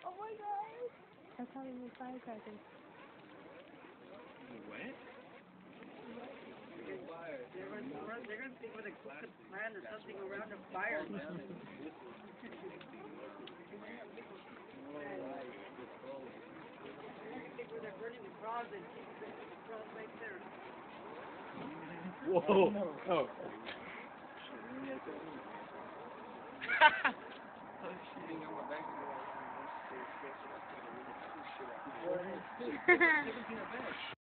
Oh my god! That's how we make firecrackers. What? They're gonna think with a plan or something around the fire. I think where they're burning the cross and the cross right there. Whoa! Oh. Ha ha.